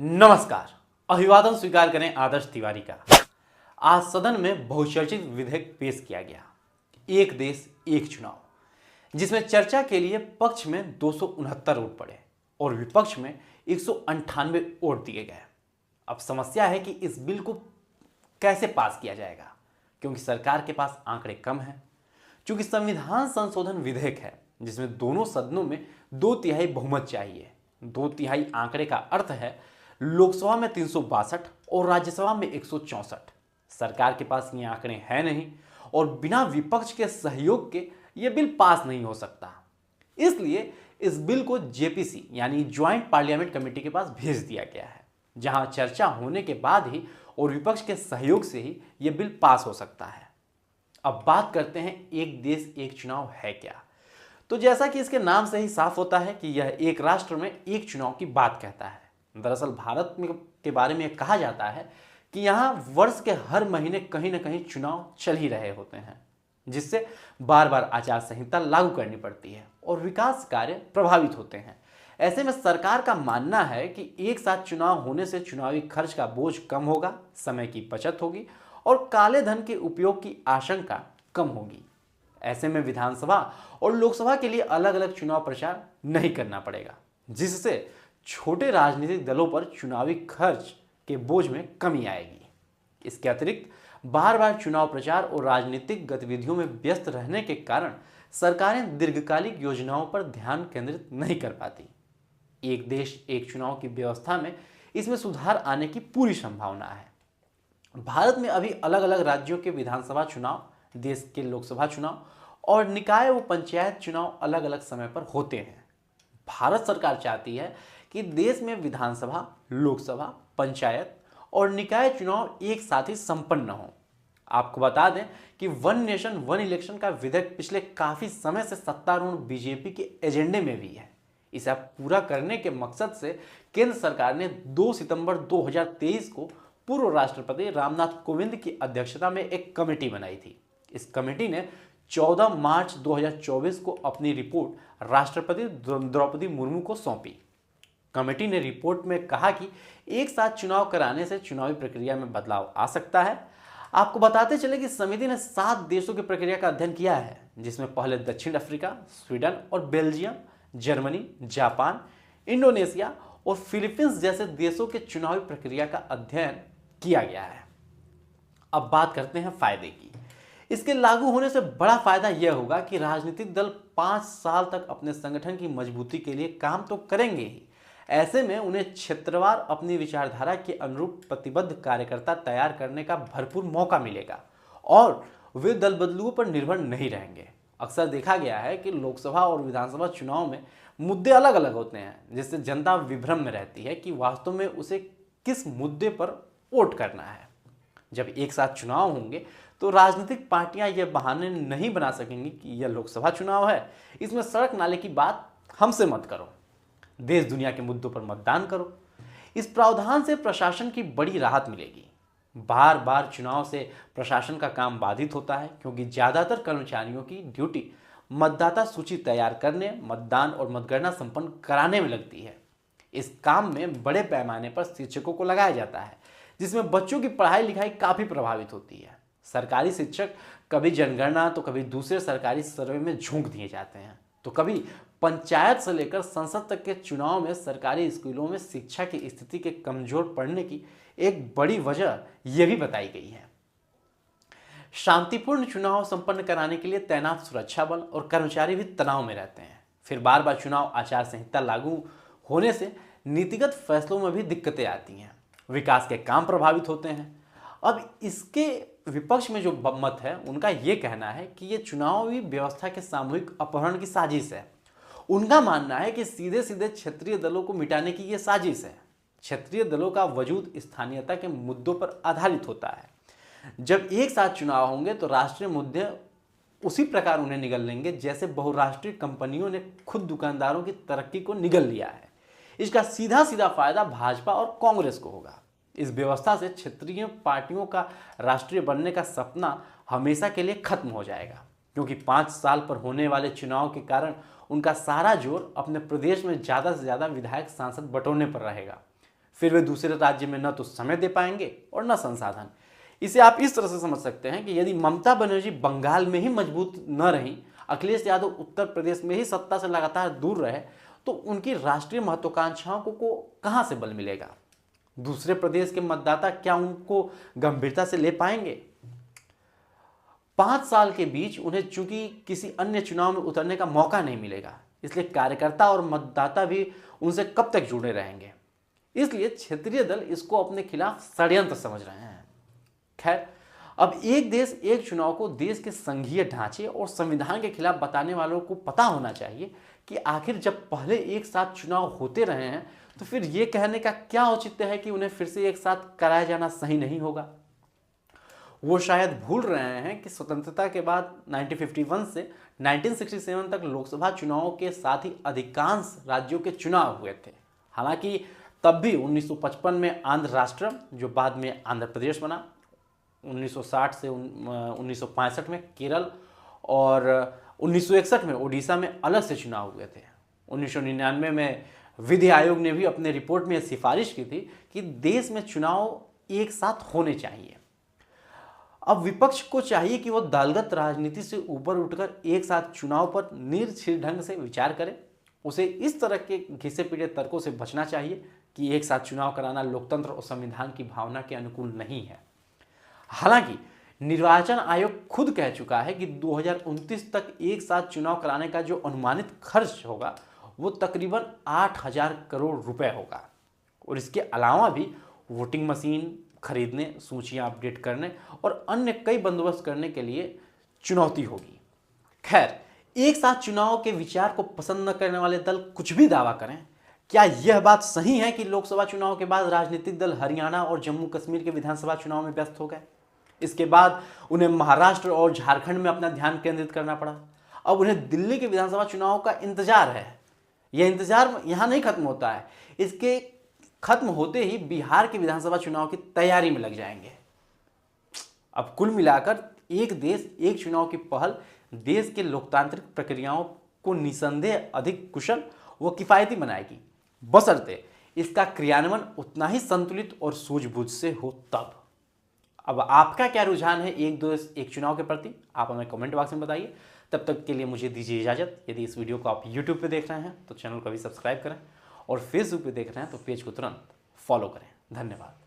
नमस्कार। अभिवादन स्वीकार करें आदर्श तिवारी का। आज सदन में बहुचर्चित विधेयक पेश किया गया, एक देश एक चुनाव, जिसमें चर्चा के लिए पक्ष में 269 वोट पड़े और विपक्ष में 198 वोट दिए गए। अब समस्या है कि इस बिल को कैसे पास किया जाएगा, क्योंकि सरकार के पास आंकड़े कम हैं। क्योंकि संविधान संशोधन विधेयक है जिसमें दोनों सदनों में 2/3 बहुमत चाहिए। 2/3 आंकड़े का अर्थ है लोकसभा में 362 और राज्यसभा में 164। सरकार के पास ये आंकड़े हैं नहीं और बिना विपक्ष के सहयोग के ये बिल पास नहीं हो सकता। इसलिए इस बिल को जेपीसी यानी ज्वाइंट पार्लियामेंट कमेटी के पास भेज दिया गया है, जहां चर्चा होने के बाद ही और विपक्ष के सहयोग से ही ये बिल पास हो सकता है। अब बात करते हैं एक देश एक चुनाव है क्या। तो जैसा कि इसके नाम से ही साफ होता है कि यह एक राष्ट्र में एक चुनाव की बात कहता है। दरअसल भारत में के बारे में कहा जाता है कि यहाँ वर्ष के हर महीने कहीं ना कहीं चुनाव चल ही रहे होते हैं, जिससे बार बार आचार संहिता लागू करनी पड़ती है और विकास कार्य प्रभावित होते हैं। ऐसे में सरकार का मानना है कि एक साथ चुनाव होने से चुनावी खर्च का बोझ कम होगा, समय की बचत होगी और काले धन के उपयोग की आशंका कम होगी। ऐसे में विधानसभा और लोकसभा के लिए अलग अलग चुनाव प्रचार नहीं करना पड़ेगा, जिससे छोटे राजनीतिक दलों पर चुनावी खर्च के बोझ में कमी आएगी। इसके अतिरिक्त बार बार चुनाव प्रचार और राजनीतिक गतिविधियों में व्यस्त रहने के कारण सरकारें दीर्घकालिक योजनाओं पर ध्यान केंद्रित नहीं कर पाती। एक देश एक चुनाव की व्यवस्था में इसमें सुधार आने की पूरी संभावना है। भारत में अभी अलग अलग राज्यों के विधानसभा चुनाव, देश के लोकसभा चुनाव और निकाय व पंचायत चुनाव अलग अलग समय पर होते हैं। भारत सरकार चाहती है कि देश में विधानसभा, लोकसभा, पंचायत और निकाय चुनाव एक साथ ही संपन्न हो। आपको बता दें कि वन नेशन वन इलेक्शन का विधेयक पिछले काफी समय से सत्तारूढ़ बीजेपी के एजेंडे में भी है। इसे पूरा करने के मकसद से केंद्र सरकार ने 2 सितंबर 2023 को पूर्व राष्ट्रपति रामनाथ कोविंद की अध्यक्षता में एक कमेटी बनाई थी। इस कमेटी ने 14 मार्च 2024 को अपनी रिपोर्ट राष्ट्रपति द्रौपदी मुर्मू को सौंपी। कमेटी ने रिपोर्ट में कहा कि एक साथ चुनाव कराने से चुनावी प्रक्रिया में बदलाव आ सकता है। आपको बताते चले कि समिति ने 7 देशों की प्रक्रिया का अध्ययन किया है, जिसमें पहले दक्षिण अफ्रीका, स्वीडन और बेल्जियम, जर्मनी, जापान, इंडोनेशिया और फिलीपींस जैसे देशों के चुनावी प्रक्रिया का अध्ययन किया गया है। अब बात करते हैं फायदे की। इसके लागू होने से बड़ा फायदा यह होगा कि राजनीतिक दल 5 साल तक अपने संगठन की मजबूती के लिए काम तो करेंगे ही, ऐसे में उन्हें क्षेत्रवार अपनी विचारधारा के अनुरूप प्रतिबद्ध कार्यकर्ता तैयार करने का भरपूर मौका मिलेगा और वे दल बदलुओं पर निर्भर नहीं रहेंगे। अक्सर देखा गया है कि लोकसभा और विधानसभा चुनाव में मुद्दे अलग अलग होते हैं, जिससे जनता विभ्रम में रहती है कि वास्तव में उसे किस मुद्दे पर वोट करना है। जब एक साथ चुनाव होंगे तो राजनीतिक पार्टियां यह बहाने नहीं बना सकेंगी कि यह लोकसभा चुनाव है, इसमें सड़क नाले की बात हमसे मत करो, देश दुनिया के मुद्दों पर मतदान करो। इस प्रावधान से प्रशासन की बड़ी राहत मिलेगी। बार बार चुनाव से प्रशासन का काम बाधित होता है, क्योंकि ज्यादातर कर्मचारियों की ड्यूटी मतदाता सूची तैयार करने, मतदान और मतगणना संपन्न कराने में लगती है। इस काम में बड़े पैमाने पर शिक्षकों को लगाया जाता है, जिसमें बच्चों की पढ़ाई लिखाई काफी प्रभावित होती है। सरकारी शिक्षक कभी जनगणना तो कभी दूसरे सरकारी सर्वे में झोंक दिए जाते हैं, तो कभी पंचायत से लेकर संसद तक के चुनाव में सरकारी स्कूलों में शिक्षा की स्थिति के कमजोर पड़ने की एक बड़ी वजह यह भी बताई गई है। शांतिपूर्ण चुनाव संपन्न कराने के लिए तैनात सुरक्षा बल और कर्मचारी भी तनाव में रहते हैं। फिर बार बार चुनाव आचार संहिता लागू होने से नीतिगत फैसलों में भी दिक्कतें आती हैं, विकास के काम प्रभावित होते हैं। अब इसके विपक्ष में जो मत है, उनका यह कहना है कि यह चुनावी व्यवस्था के सामूहिक अपहरण की साजिश है। उनका मानना है कि सीधे सीधे क्षेत्रीय दलों को मिटाने की यह साजिश है। क्षेत्रीय दलों का वजूद स्थानीयता के मुद्दों पर आधारित होता है। जब एक साथ चुनाव होंगे तो राष्ट्रीय मुद्दे उसी प्रकार उन्हें निगल लेंगे जैसे बहुराष्ट्रीय कंपनियों ने खुद दुकानदारों की तरक्की को निगल लिया है। इसका सीधा सीधा फायदा भाजपा और कांग्रेस को होगा। इस व्यवस्था से क्षेत्रीय पार्टियों का राष्ट्रीय बनने का सपना हमेशा के लिए खत्म हो जाएगा, क्योंकि 5 साल पर होने वाले चुनाव के कारण उनका सारा जोर अपने प्रदेश में ज़्यादा से ज़्यादा विधायक सांसद बटोरने पर रहेगा। फिर वे दूसरे राज्य में न तो समय दे पाएंगे और न संसाधन। इसे आप इस तरह से समझ सकते हैं कि यदि ममता बनर्जी बंगाल में ही मजबूत न रहीं, अखिलेश यादव उत्तर प्रदेश में ही सत्ता से लगातार दूर रहे, तो उनकी राष्ट्रीय महत्वाकांक्षाओं को कहां से बल मिलेगा? दूसरे प्रदेश के मतदाता क्या उनको गंभीरता से ले पाएंगे? 5 साल के बीच उन्हें चूंकि किसी अन्य चुनाव में उतरने का मौका नहीं मिलेगा, इसलिए कार्यकर्ता और मतदाता भी उनसे कब तक जुड़े रहेंगे। इसलिए क्षेत्रीय दल इसको अपने खिलाफ षड्यंत्र समझ रहे हैं। खैर, अब एक देश एक चुनाव को देश के संघीय ढांचे और संविधान के खिलाफ बताने वालों को पता होना चाहिए कि आखिर जब पहले एक साथ चुनाव होते रहे हैं, तो फिर ये कहने का क्या औचित्य है कि उन्हें फिर से एक साथ कराया जाना सही नहीं होगा। वो शायद भूल रहे हैं कि स्वतंत्रता के बाद 1951 से 1967 तक लोकसभा चुनावों के साथ ही अधिकांश राज्यों के चुनाव हुए थे। हालांकि तब भी 1955 में आंध्र राष्ट्र, जो बाद में आंध्र प्रदेश बना, 1960 से 1965 में केरल और 1961 में उड़ीसा में अलग से चुनाव हुए थे। 1999 में विधि आयोग ने भी अपने रिपोर्ट में सिफारिश की थी कि देश में चुनाव एक साथ होने चाहिए। अब विपक्ष को चाहिए कि वो दलगत राजनीति से ऊपर उठकर एक साथ चुनाव पर निर्छिर ढंग से विचार करे। उसे इस तरह के घिसे पीटे तर्कों से बचना चाहिए कि एक साथ चुनाव कराना लोकतंत्र और संविधान की भावना के अनुकूल नहीं है। हालांकि निर्वाचन आयोग खुद कह चुका है कि 2029 तक एक साथ चुनाव कराने का जो अनुमानित खर्च होगा वो तकरीबन 8,000 करोड़ रुपए होगा, और इसके अलावा भी वोटिंग मशीन खरीदने, सूचियां अपडेट करने और अन्य कई बंदोबस्त करने के लिए चुनौती होगी। खैर, एक साथ चुनाव के विचार को पसंद न करने वाले दल कुछ भी दावा करें, क्या यह बात सही है कि लोकसभा चुनाव के बाद राजनीतिक दल हरियाणा और जम्मू कश्मीर के विधानसभा चुनाव में व्यस्त हो गए? इसके बाद उन्हें महाराष्ट्र और झारखंड में अपना ध्यान केंद्रित करना पड़ा। अब उन्हें दिल्ली के विधानसभा चुनाव का इंतजार है। यह इंतजार यहां नहीं खत्म होता है, इसके खत्म होते ही बिहार के विधानसभा चुनाव की तैयारी में लग जाएंगे। अब कुल मिलाकर एक देश एक चुनाव की पहल देश के लोकतांत्रिक प्रक्रियाओं को निसंदेह अधिक कुशल व किफायती बनाएगी, बशर्ते इसका क्रियान्वयन उतना ही संतुलित और सूझबूझ से हो तब। अब आपका क्या रुझान है एक देश एक चुनाव के प्रति, आप हमें कमेंट बॉक्स में बताइए। तब तक के लिए मुझे दीजिए इजाजत। यदि इस वीडियो को आप यूट्यूब पे देख रहे हैं तो चैनल को भी सब्सक्राइब करें, और फेसबुक पे देख रहे हैं तो पेज को तुरंत फॉलो करें। धन्यवाद।